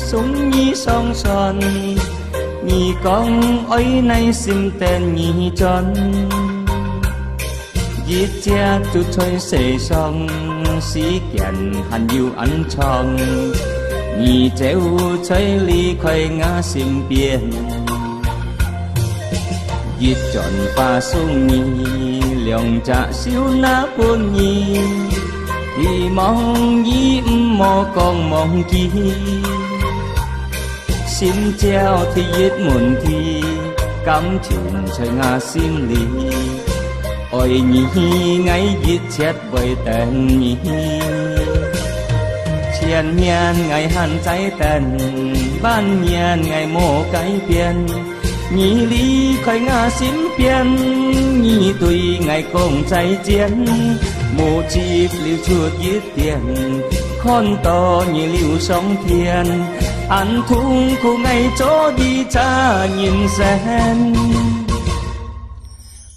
sống nhí song son nhí con ấy nay xin tên nhí tròn giết cha tu thôi xây xong sĩ kiện hành yêu ăn tròn nhí treo chơi ly khoai ngã xin biển giết chọn pha sung nhí lòng trả siêu ná buồn nhí thì mong nhí mò con mong kia xin treo thì giết muôn thì cắm chuyện chơi ngà xin lý ôi nhí ngay giết chết với tên nhí chiên nhàn ngày hàn trái tên ban nhàn ngày mô cái biển nhí lý khởi ngà xin biển nhí tùy ngày cùng trái chiến mô chịp liu chuột giết tiền con to nhí liu sóng thiên ăn thung khu ngày chỗ đi cha nhìn xem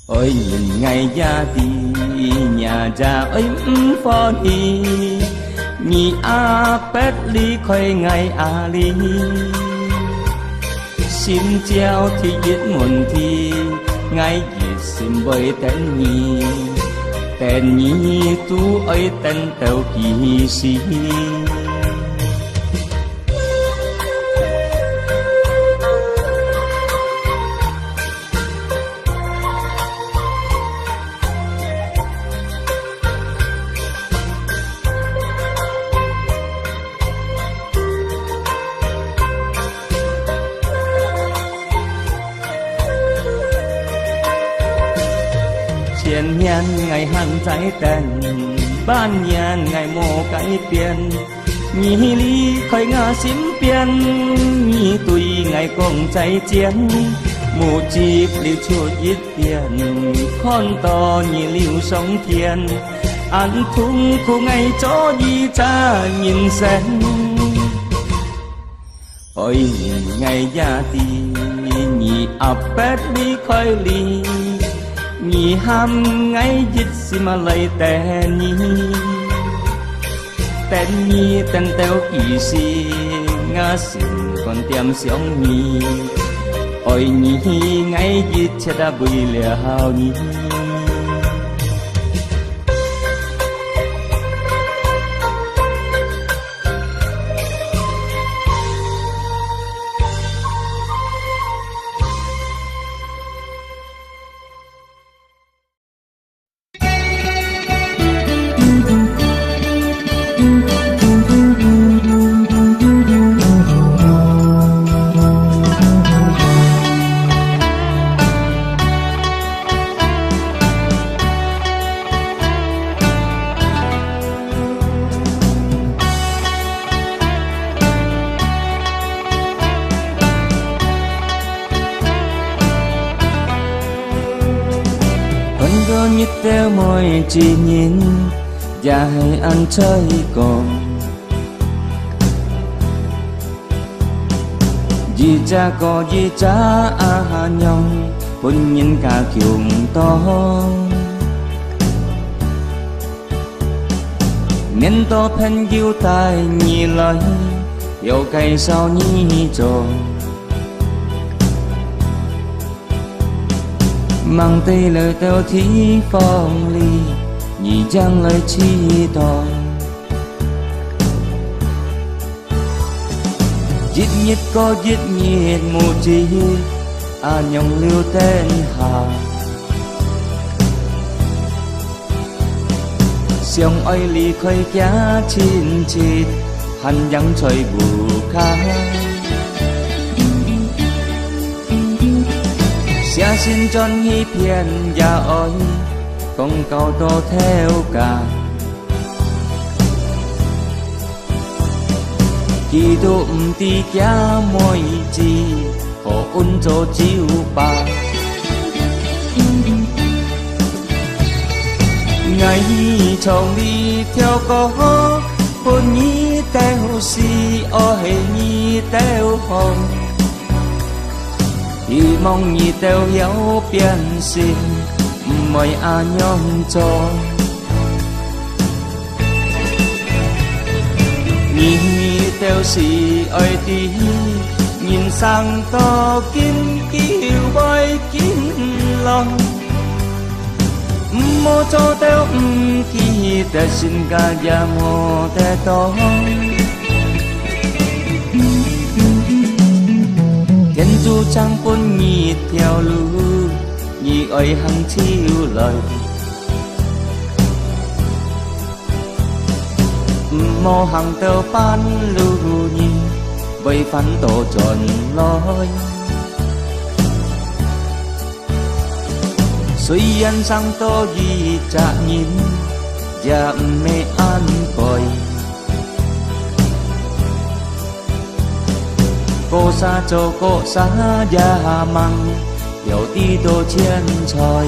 ôi nhìn ngày gia đi nhà già ơi phò đi nhị a pet ly khơi ngày a ly xin treo thì giết muôn thì ngày giết xin bởi tên nhị tu ơi tên tàu kỳ sĩ chiên nhàn ngày hàn trái tên ban nhàn ngày mô cái tiền nhí lý khởi ngà xin biển nhí tùy ngày cùng trái chiến mù chịp liu chuột giết tiền con to nhí liu sóng thiên ăn thung khu ngày chỗ đi cha nhìn xem ôi nhìn ngày gia ti nhí ập bét đi khơi ly nhị ham ngay dịch xì mà lấy tên nhị tên teo kỳ si ngã xin còn tiêm xiong nhị ôi nhị ngay dịch chết đã bùi liao nhị như teo môi chỉ nhìn và hay ăn chơi còn vì cha có vì cha à nhong hôn nhìn cả kiểu to nên to pen yêu tai nhì lời yêu cây sao nhì tròn mang tay lời tao thí phong ly nhị giang lời chi to giết nhiệt có giết nhiệt mù chi à nhong lưu tên hà xiong ơi ly khơi giá chín chít hành vắng trời bù khá xa xin tròn hi phiền và ôi không cầu tô theo cả kỳ tụm ti kia môi chi khổ ôn cho chiếu ba ngày chồng đi theo có hôn nhí teo si o hề nhí teo hồng thì mong nhí teo hiếu biển xin mọi a nhóm cho nhí theo xì ơi tí nhìn sang to kín kêu bơi kín lòng mô cho theo khi ta xin ca gia mô ta to thiên du chẳng bốn nhị theo lưu nhị ơi hằng chiêu lời mô hằng tơ pan lưu nhị bởi phán tổ tròn lối suy ăn sang to gì chả nhìn và mê ăn còi cô xa cho cô xa gia măng hiểu đi tô chiến tròi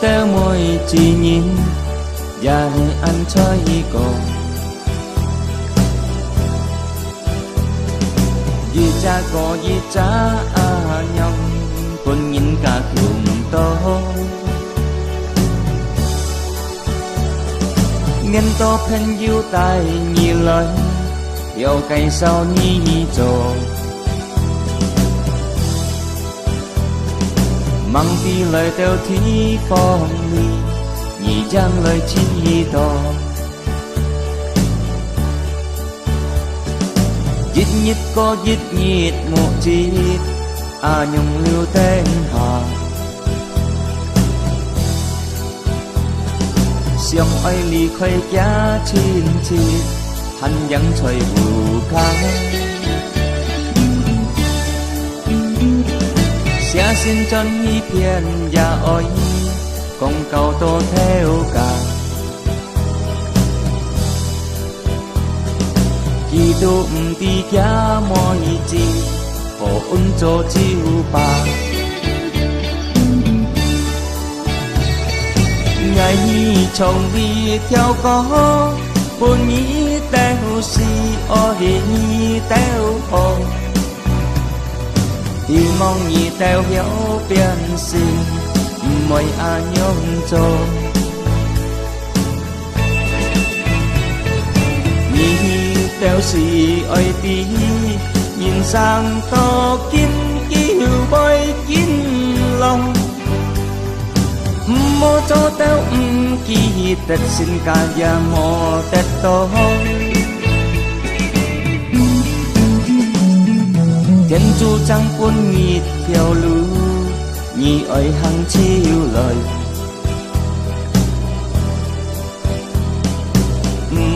theo môi chỉ nhìn và ăn chơi còn vì cha có vì cha nhau còn nhìn cả cùng to nên to phen yêu tai nhị lời yêu cây sau nhị trồ mang đi lời theo thi phong ly nhị giang lời chi to dít nhít có dít nhít một chít nhung lưu tên hà xiong ơi lì khơi giá chín chít hắn vẫn trời bù kháng sẽ xin chân hi phiền và ôi con cầu tô theo cả khi tụm đi kia mọi chi khổ ôn cho chiêu bà ngày chồng đi theo có buồn nghĩ theo si ôi nghĩ theo hồn thì mong nhị theo hiểu biên sinh mọi nhung cho nhị theo xì ơi tí nhìn sang to kín kêu bơi kín lòng mô cho theo kỳ tết xin ca gia mô tết to thiên du chẳng cuốn nhị theo lưu nhị ơi hằng chiêu lời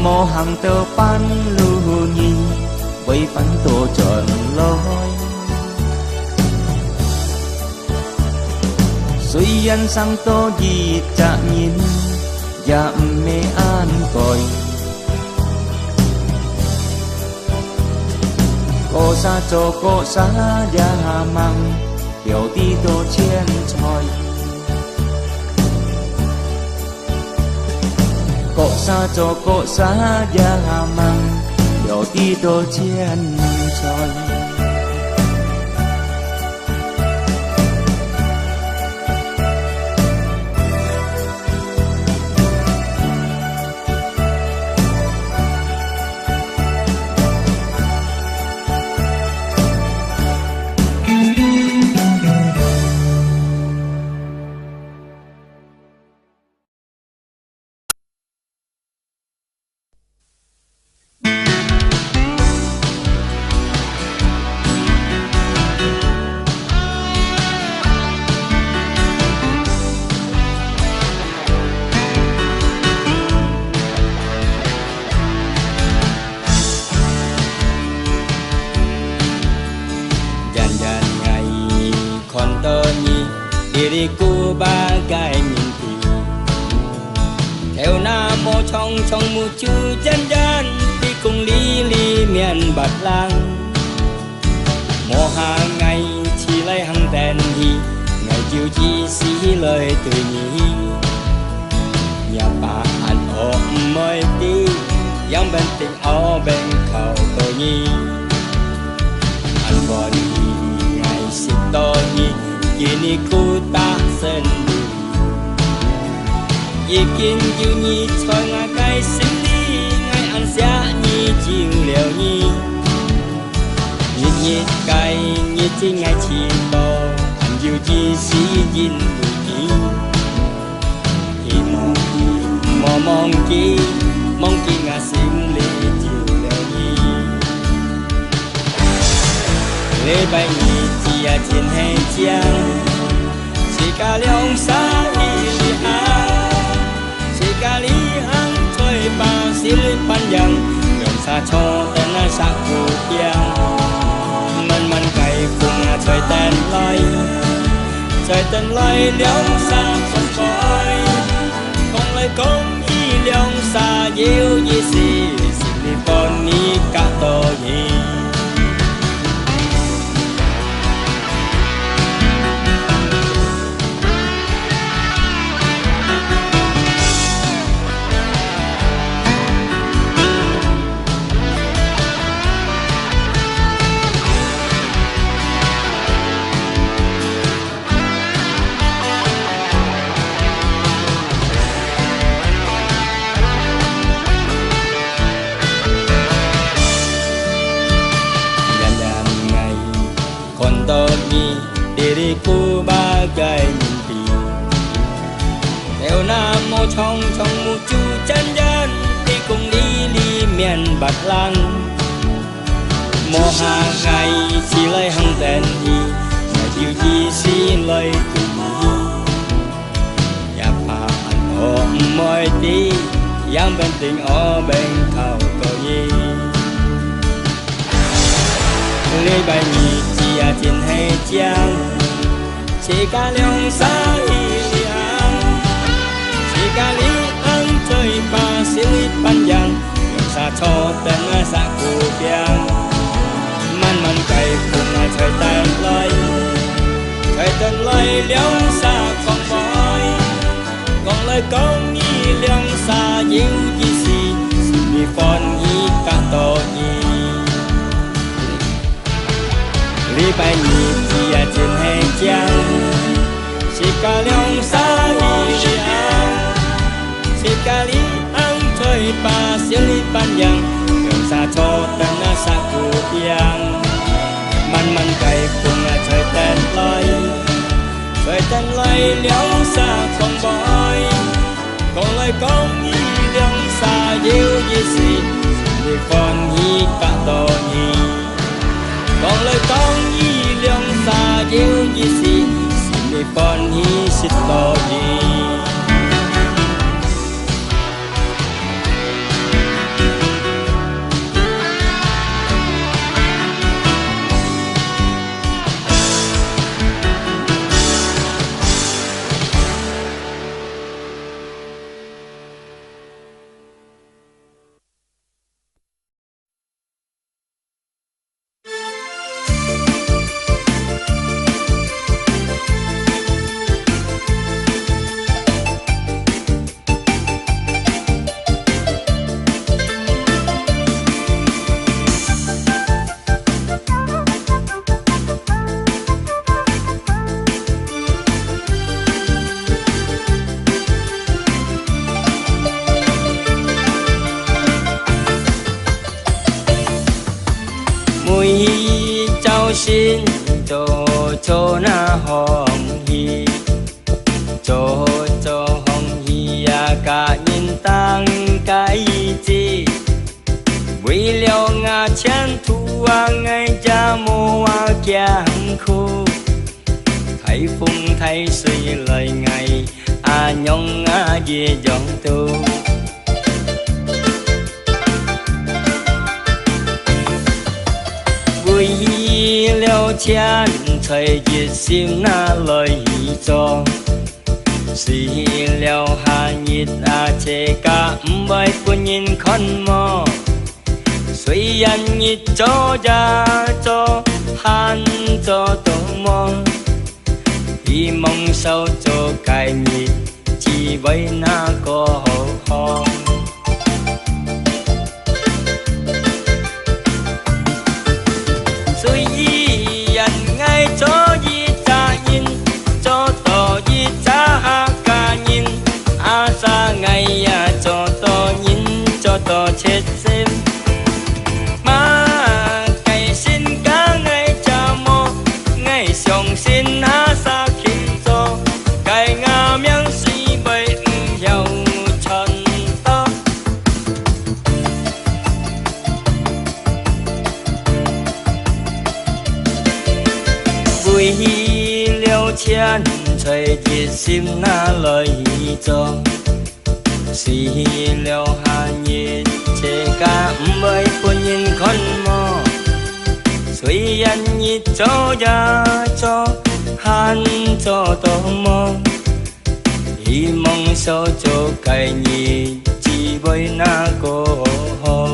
mô hằng tơ pan lưu nhị bởi phán tổ tròn lối suy ăn sang to gì chả nhìn và mê an còi cô xa cho cô xa gia măng hiểu đi tô chiến tròi cô xa cho cô xa gia măng hiểu đi tô chiến tròi diriku bagai mimpi theo nam mô trong mu chu janjan đi cùng lili miền bát lang mô hàng ngày chỉ lấy hàng đèn hi ngày yêu chỉ xí lời từ nhỉ nhà bà anh ôm mới đi yang bên tình ở bên cầu tôi nhỉ anh còn ngày xin tôi nhỉ kini ku ta sen ikin yêu nhỉ cho ngài cái xin đi ngày anh sẽ nhỉ chiều liều nhỉ nhị nhị cái nhị chỉ ngày chỉ to anh yêu chỉ sĩ in bụi nhỉ mong chi ngài xin lệ chiều liều nhỉ lễ bài nhị chỉ ở trên hay giang chỉ cả lòng xa đi chỉ cả lý ăn chơi bao xí lên ban dần lòng xa cho tên ai xa cô giang mình cày cùng trời tên lơi lòng xa không coi không lấy công y lòng xa yêu như gì xin đi con ní cả tổ nhỉ diriku bagai mimpi theo nam mô trong mu chu chân nhân đi cùng đi miền bạc lan mô hà ngày chỉ lấy hăng tên đi mà chiều chi xin lấy từ đi nhà bà anh ôm môi đi yang bên tình ở bên cầu cầu nhi lấy bài nhị chỉ ở trên hay giang chỉ cả lòng xa đi ăn chỉ cả lý ăn chơi ba xí lít ban dần lòng xa cho tên xa cô biang man cày cùng trời tên lời lòng xa con bói còn lời công nghi lòng xa yêu gì gì vì con nghi cả tổ nhi lý bài nhị chỉ ở trên hay giang chỉ cả lòng xa đi ăn chỉ cả lý ăn chơi ba xí lý ban dần đường xa cho tên xa cô biang man cày cùng trời tên lời lòng xa không bói còn lời công nghi lòng xa yêu gì gì vì con nghi cả tổ nhi còn lời con nghi lòng xa yêu gì gì vì con nghi xịt tổ nhi xin cho na hồng hi cho hồng hi cả nhìn tăng cái gì vì liệu ngã chân thu ngày cha mô kiang khu thấy phung thấy suy lời ngày nhong về dòng tu liêu chán thời dịch sim na lời cho si liêu hà nhịt chê cả bởi quân nhìn con mò suy anh nhịt cho ra cho han cho tổ mò Hy mong sau cho cái nhị chỉ với na có ho suy dần ngay cho di cha nhìn cho to di cha ha ca nhìn a sa ngày ya cho to nhìn cho to chết xem mà cái xin cá ngày cha mô ngày song xin ha sa kim cho cái ngà miếng suy bày giàu trần to vui liêu chen trời nhiệt sim na lời cho suy liêu hà nhiệt chế cả mấy phu nhìn con mò suy anh nhiệt cho ya cho han cho to mò hy mong sao cho cái nhiệt chỉ với na cô ho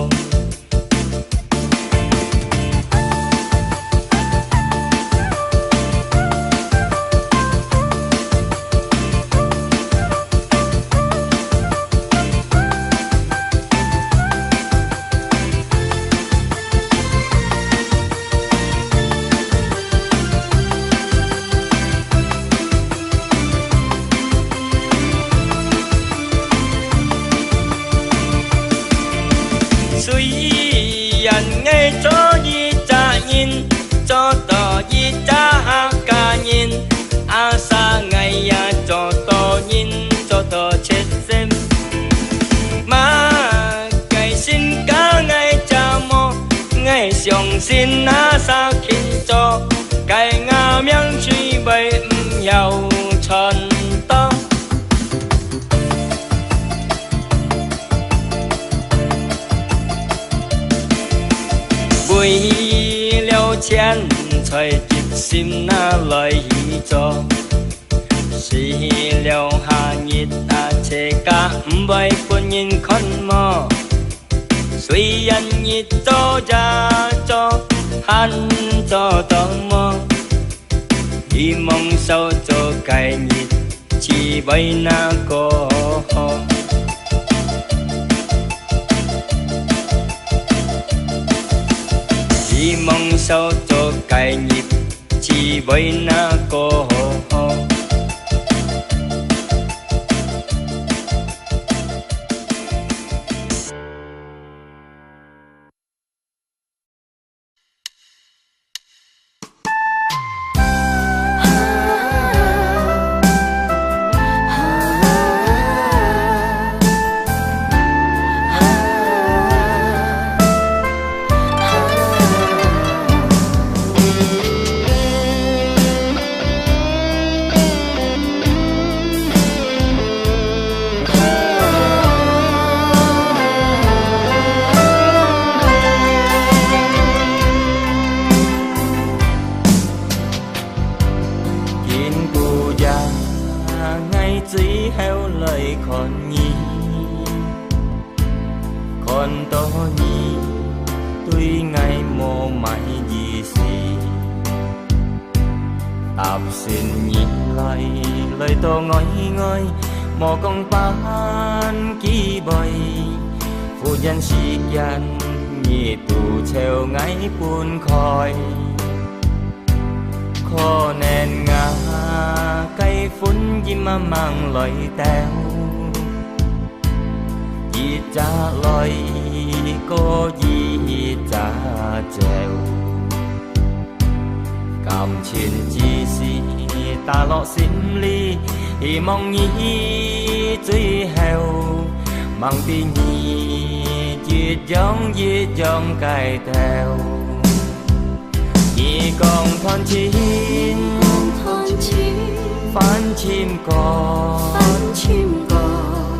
dần ngay cho di cha nhìn cho to di cha ha ca nhìn a sa ngày ya cho to nhìn cho to chết xem mà cái xin cá ngày cha mô ngày song xin a sa kinh cho cái ngà miếng truy bày giàu trần to vui liêu chen trời kịp sim na lời cho suy liêu hà nhiệt ta chế cả vậy quân nhìn con mò suy anh nhiệt cho ra cho hắn cho tò mò hy mong sao cho cái nhiệt chỉ bay na có hy mong sao cho cái nhịp chỉ với na cô còn nhi còn to nhi tuy ngày mồ mãi gì xì tạp xin nhìn lại lời to ngói ngơi mò con pan ký bày phu nhân sĩ gian nhị tù treo ngay buôn khói khó nền ngà cây phun chim mang lời teo gì cha lời có gì cha treo cảm chiến chi si ta lọ xin ly hy mong nhí truy heo mang tin nhí giết giống cài theo nhị còn thon chín phán chim cò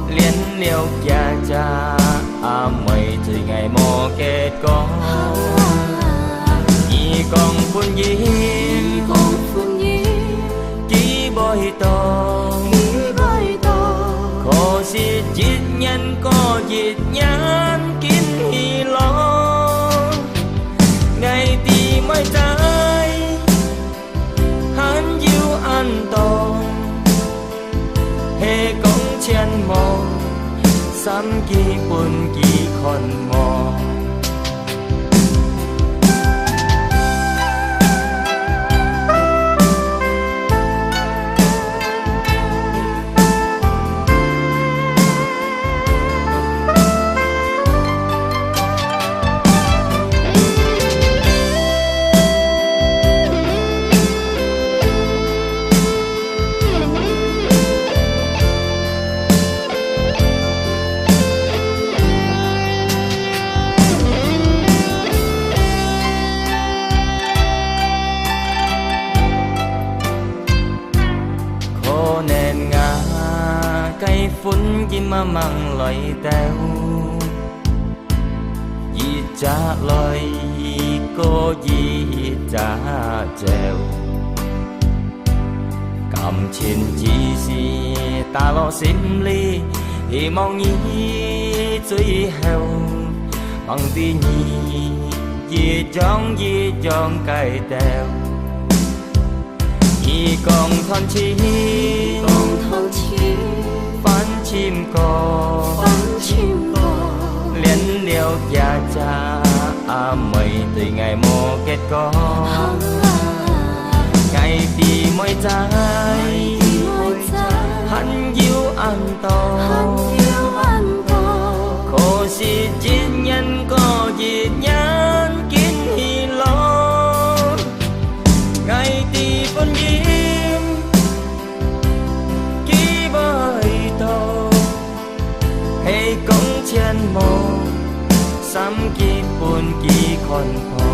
liên liêu cha cha mày từ ngày mò kết có nhị còn phun nhi chỉ bôi to khó xịt giết nhân có giết nhắn kín hi lo ngày thì mới trái hắn yêu ăn to เชียนมองซ้ำกี่ปุ่นกี่คนมองแน่นงาไก่ฝุ่นกินมามั่งลอยแต้วยีจ้าลอยก็ยีจ้าแจวกำชินจีสีตาลอสิมลีที่มองยีจุยเฮวบังตียีจ้องไก่แต้ว一共团结，反清歌，连了家家阿妹对爱莫结果，爱的妹仔，很要安多，可是今人个热人见喜乐，爱的本意。เชียนโมซ้ำกี่ปุ่นกี่คนพอ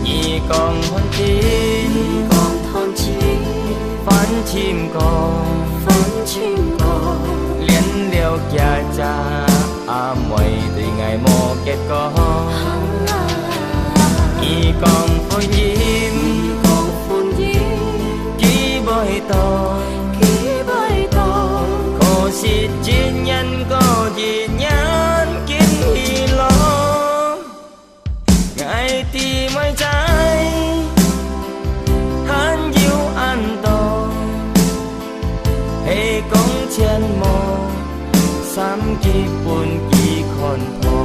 ยี่กองคนจีนฝันชิมกองเลี้ยนเลี้ยวยาจาอาหมวยด้วยไงโมเก็บกองยี่กองคนยิ้มกี่บ่อยต่อสิจินยันก็ยืนยันกินฮีโลไงที่ไม่ใจหันยิวอันโตให้กงเชียนโมซ้ำกี่ปุ่นกี่คนพอ